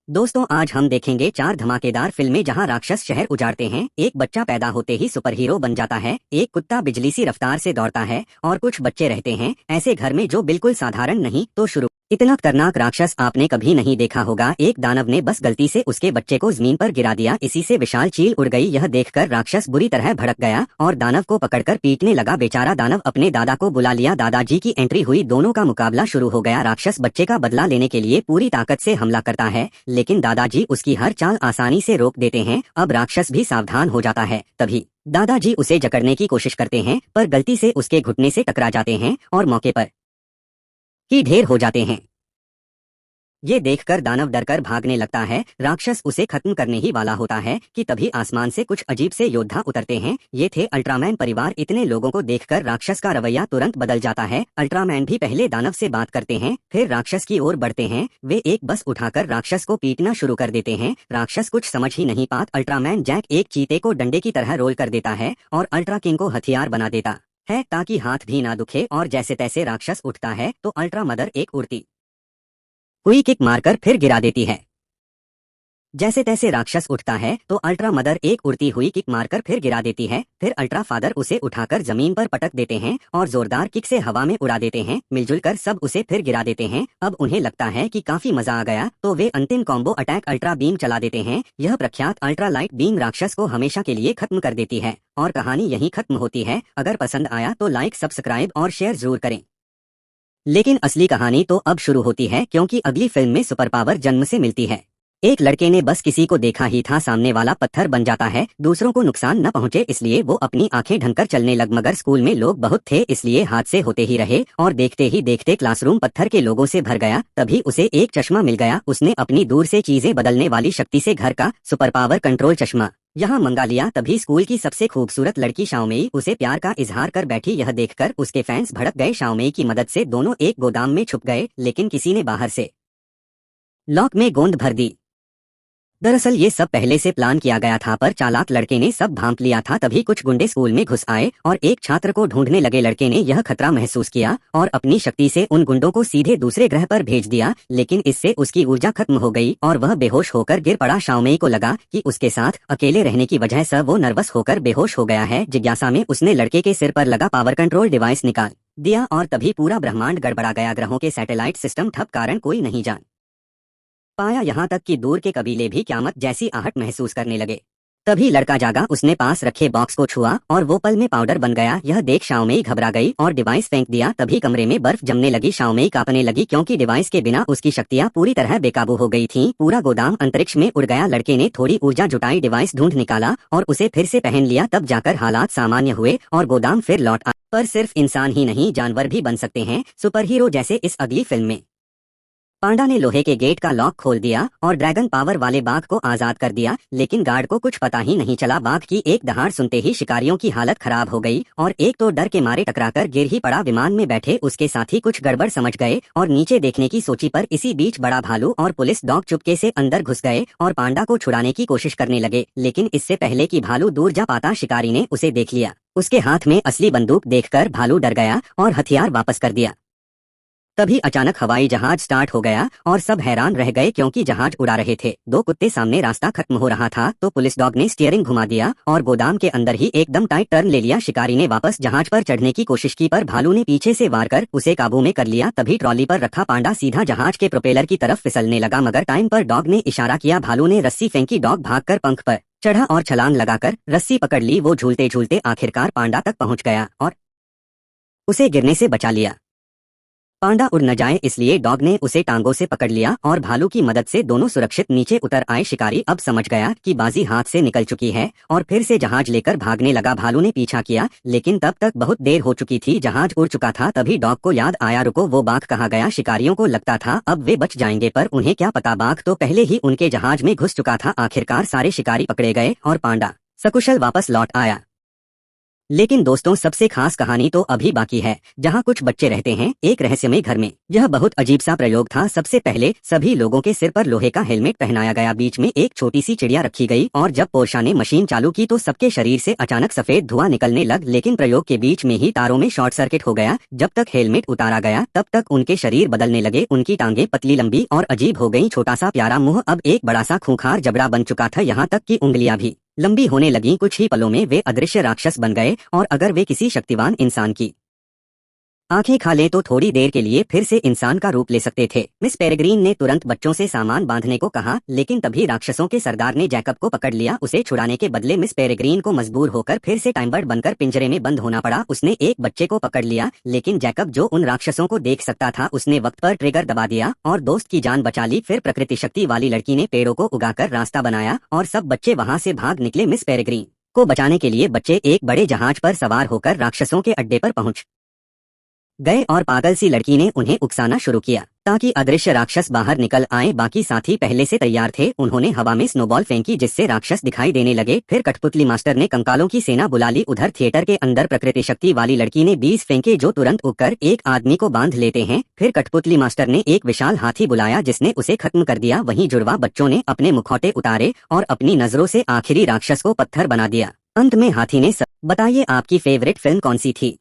दोस्तों आज हम देखेंगे 4 धमाकेदार फिल्में जहां राक्षस शहर उजाड़ते हैं, एक बच्चा पैदा होते ही सुपर हीरो बन जाता है, एक कुत्ता बिजली सी रफ्तार से दौड़ता है और कुछ बच्चे रहते हैं ऐसे घर में जो बिल्कुल साधारण नहीं। तो शुरू। इतना खतरनाक राक्षस आपने कभी नहीं देखा होगा। एक दानव ने बस गलती से उसके बच्चे को जमीन पर गिरा दिया, इसी से विशाल चील उड़ गई। यह देखकर राक्षस बुरी तरह भड़क गया और दानव को पकड़कर पीटने लगा। बेचारा दानव अपने दादा को बुला लिया। दादाजी की एंट्री हुई, दोनों का मुकाबला शुरू हो गया। राक्षस बच्चे का बदला लेने के लिए पूरी ताकत से हमला करता है, लेकिन दादाजी उसकी हर चाल आसानी से रोक देते हैं। अब राक्षस भी सावधान हो जाता है। तभी दादाजी उसे जकड़ने की कोशिश करते हैं, पर गलती से उसके घुटने से टकरा जाते हैं और मौके पर ही ढेर हो जाते हैं। ये देखकर दानव डरकर भागने लगता है। राक्षस उसे खत्म करने ही वाला होता है कि तभी आसमान से कुछ अजीब से योद्धा उतरते हैं। ये थे अल्ट्रामैन परिवार। इतने लोगों को देखकर राक्षस का रवैया तुरंत बदल जाता है। अल्ट्रामैन भी पहले दानव से बात करते हैं, फिर राक्षस की ओर बढ़ते हैं। वे एक बस उठाकर राक्षस को पीटना शुरू कर देते हैं। राक्षस कुछ समझ ही नहीं पाता। अल्ट्रामैन जैक एक चीते को डंडे की तरह रोल कर देता है और अल्ट्रा किंग को हथियार बना देता है ताकि हाथ भी ना दुखे। और जैसे तैसे राक्षस उठता है तो अल्ट्रा मदर एक उड़ती हुई किक मारकर फिर गिरा देती है। जैसे तैसे राक्षस उठता है तो अल्ट्रा मदर एक उड़ती हुई किक मारकर फिर गिरा देती है। फिर अल्ट्रा फादर उसे उठाकर जमीन पर पटक देते हैं और जोरदार किक से हवा में उड़ा देते हैं। मिलजुल कर सब उसे फिर गिरा देते हैं। अब उन्हें लगता है कि काफी मजा आ गया, तो वे अंतिम कॉम्बो अटैक अल्ट्रा बीम चला देते हैं। यह प्रख्यात अल्ट्रा लाइट बीम राक्षस को हमेशा के लिए खत्म कर देती है और कहानी यहीं खत्म होती है। अगर पसंद आया तो लाइक, सब्सक्राइब और शेयर जरूर करें। लेकिन असली कहानी तो अब शुरू होती है, क्योंकि अगली फिल्म में सुपर पावर जन्म से मिलती है। एक लड़के ने बस किसी को देखा ही था, सामने वाला पत्थर बन जाता है। दूसरों को नुकसान न पहुंचे इसलिए वो अपनी आंखें ढककर चलने लग। मगर स्कूल में लोग बहुत थे इसलिए हादसे होते ही रहे और देखते ही देखते क्लासरूम पत्थर के लोगों से भर गया। तभी उसे एक चश्मा मिल गया। उसने अपनी दूर से चीजें बदलने वाली शक्ति से घर का सुपर पावर कंट्रोल चश्मा यहाँ मंगा लिया। तभी स्कूल की सबसे खूबसूरत लड़की शाओमेई उसे प्यार का इजहार कर बैठी। यह देखकर उसके फैंस भड़क गए। शाओमेई की मदद से दोनों एक गोदाम में छुप गए, लेकिन किसी ने बाहर से लॉक में गोंद भर दी। दरअसल ये सब पहले से प्लान किया गया था, पर चालाक लड़के ने सब भांप लिया था। तभी कुछ गुंडे स्कूल में घुस आए और एक छात्र को ढूंढने लगे। लड़के ने यह खतरा महसूस किया और अपनी शक्ति से उन गुंडों को सीधे दूसरे ग्रह पर भेज दिया, लेकिन इससे उसकी ऊर्जा खत्म हो गई और वह बेहोश होकर गिर पड़ा। शाओमेई को लगा कि उसके साथ अकेले रहने की वजह से वो नर्वस होकर बेहोश हो गया है। जिज्ञासा में उसने लड़के के सिर पर लगा पावर कंट्रोल डिवाइस निकाल दिया और तभी पूरा ब्रह्मांड गड़बड़ा गया। ग्रहों के सैटेलाइट सिस्टम ठप, कारण कोई नहीं जान पाया। यहाँ तक कि दूर के कबीले भी क़यामत जैसी आहट महसूस करने लगे। तभी लड़का जागा, उसने पास रखे बॉक्स को छुआ और वो पल में पाउडर बन गया। यह देख शाओमेई घबरा गई और डिवाइस फेंक दिया। तभी कमरे में बर्फ जमने लगी। शाओमेई कांपने लगी क्योंकि डिवाइस के बिना उसकी शक्तियाँ पूरी तरह बेकाबू हो गई थीं। पूरा गोदाम अंतरिक्ष में उड़ गया। लड़के ने थोड़ी ऊर्जा जुटाई, डिवाइस ढूंढ निकाला और उसे फिर से पहन लिया। तब जाकर हालात सामान्य हुए और गोदाम फिर लौट आया। पर सिर्फ इंसान ही नहीं, जानवर भी बन सकते हैं सुपर हीरो जैसे इस अगली फिल्म में। पांडा ने लोहे के गेट का लॉक खोल दिया और ड्रैगन पावर वाले बाघ को आजाद कर दिया, लेकिन गार्ड को कुछ पता ही नहीं चला। बाघ की एक दहाड़ सुनते ही शिकारियों की हालत खराब हो गई और एक तो डर के मारे टकराकर गिर ही पड़ा। विमान में बैठे उसके साथी कुछ गड़बड़ समझ गए और नीचे देखने की सोची, पर इसी बीच बड़ा भालू और पुलिस डॉग चुपके से अंदर घुस गए और पांडा को छुड़ाने की कोशिश करने लगे। लेकिन इससे पहले कि भालू दूर जा पाता, शिकारी ने उसे देख लिया। उसके हाथ में असली बंदूक देखकर भालू डर गया और हथियार वापस कर दिया। तभी अचानक हवाई जहाज स्टार्ट हो गया और सब हैरान रह गए क्योंकि जहाज उड़ा रहे थे। दो कुत्ते सामने, रास्ता खत्म हो रहा था तो पुलिस डॉग ने स्टीयरिंग घुमा दिया और गोदाम के अंदर ही एकदम टाइट टर्न ले लिया। शिकारी ने वापस जहाज पर चढ़ने की कोशिश की, पर भालू ने पीछे से वार कर उसे काबू में कर लिया। तभी ट्रॉली पर रखा पांडा सीधा जहाज के प्रोपेलर की तरफ फिसलने लगा, मगर टाइम पर डॉग ने इशारा किया। भालू ने रस्सी फेंकी, डॉग भागकर पंख पर चढ़ा और छलांग लगाकर रस्सी पकड़ ली। वो झूलते झूलते आखिरकार पांडा तक पहुंच गया और उसे गिरने से बचा लिया। पांडा उड़ न जाए इसलिए डॉग ने उसे टांगों से पकड़ लिया और भालू की मदद से दोनों सुरक्षित नीचे उतर आए। शिकारी अब समझ गया कि बाजी हाथ से निकल चुकी है और फिर से जहाज लेकर भागने लगा। भालू ने पीछा किया, लेकिन तब तक बहुत देर हो चुकी थी, जहाज उड़ चुका था। तभी डॉग को याद आया, रुको, वो बाघ कहाँ गया। शिकारियों को लगता था अब वे बच जाएंगे, पर उन्हें क्या पता, बाघ तो पहले ही उनके जहाज में घुस चुका था। आखिरकार सारे शिकारी पकड़े गए और पांडा सकुशल वापस लौट आया। लेकिन दोस्तों, सबसे खास कहानी तो अभी बाकी है, जहाँ कुछ बच्चे रहते हैं एक रहस्यमय घर में। यह बहुत अजीब सा प्रयोग था। सबसे पहले सभी लोगों के सिर पर लोहे का हेलमेट पहनाया गया, बीच में एक छोटी सी चिड़िया रखी गई और जब पोर्शा ने मशीन चालू की तो सबके शरीर से अचानक सफेद धुआं निकलने लग। लेकिन प्रयोग के बीच में ही तारों में शॉर्ट सर्किट हो गया। जब तक हेलमेट उतारा गया तब तक उनके शरीर बदलने लगे। उनकी टांगे पतली लंबी और अजीब हो गयी। छोटा सा प्यारा मुंह अब एक बड़ा सा खूंखार जबड़ा बन चुका था, यहाँ तक कि उंगलियां भी लंबी होने लगीं। कुछ ही पलों में वे अदृश्य राक्षस बन गए और अगर वे किसी शक्तिवान इंसान की आंखें खा लें तो थोड़ी देर के लिए फिर से इंसान का रूप ले सकते थे। मिस पेरेग्रीन ने तुरंत बच्चों से सामान बांधने को कहा, लेकिन तभी राक्षसों के सरदार ने जैकब को पकड़ लिया। उसे छुड़ाने के बदले मिस पेरेग्रीन को मजबूर होकर फिर से टाइमबर्ड बनकर पिंजरे में बंद होना पड़ा। उसने एक बच्चे को पकड़ लिया, लेकिन जैकब जो उन राक्षसों को देख सकता था उसने वक्त पर ट्रिगर दबा दिया और दोस्त की जान बचा ली। फिर प्रकृति शक्ति वाली लड़की ने पेड़ों को उगाकर रास्ता बनाया और सब बच्चे वहाँ से भाग निकले। मिस पेरेग्रीन को बचाने के लिए बच्चे एक बड़े जहाज पर सवार होकर राक्षसों के अड्डे पर पहुंच गए और पागल सी लड़की ने उन्हें उकसाना शुरू किया ताकि अदृश्य राक्षस बाहर निकल आए। बाकी साथी पहले से तैयार थे। उन्होंने हवा में स्नोबॉल फेंकी जिससे राक्षस दिखाई देने लगे। फिर कठपुतली मास्टर ने कंकालों की सेना बुला ली। उधर थिएटर के अंदर प्रकृति शक्ति वाली लड़की ने बीज फेंके जो तुरंत उगकर एक आदमी को बांध लेते हैं। फिर कठपुतली मास्टर ने एक विशाल हाथी बुलाया जिसने उसे खत्म कर दिया। वहीं जुड़वा बच्चों ने अपने मुखौटे उतारे और अपनी नजरों से आखिरी राक्षस को पत्थर बना दिया। अंत में हाथी ने बताइए आपकी फेवरेट फिल्म कौन सी थी?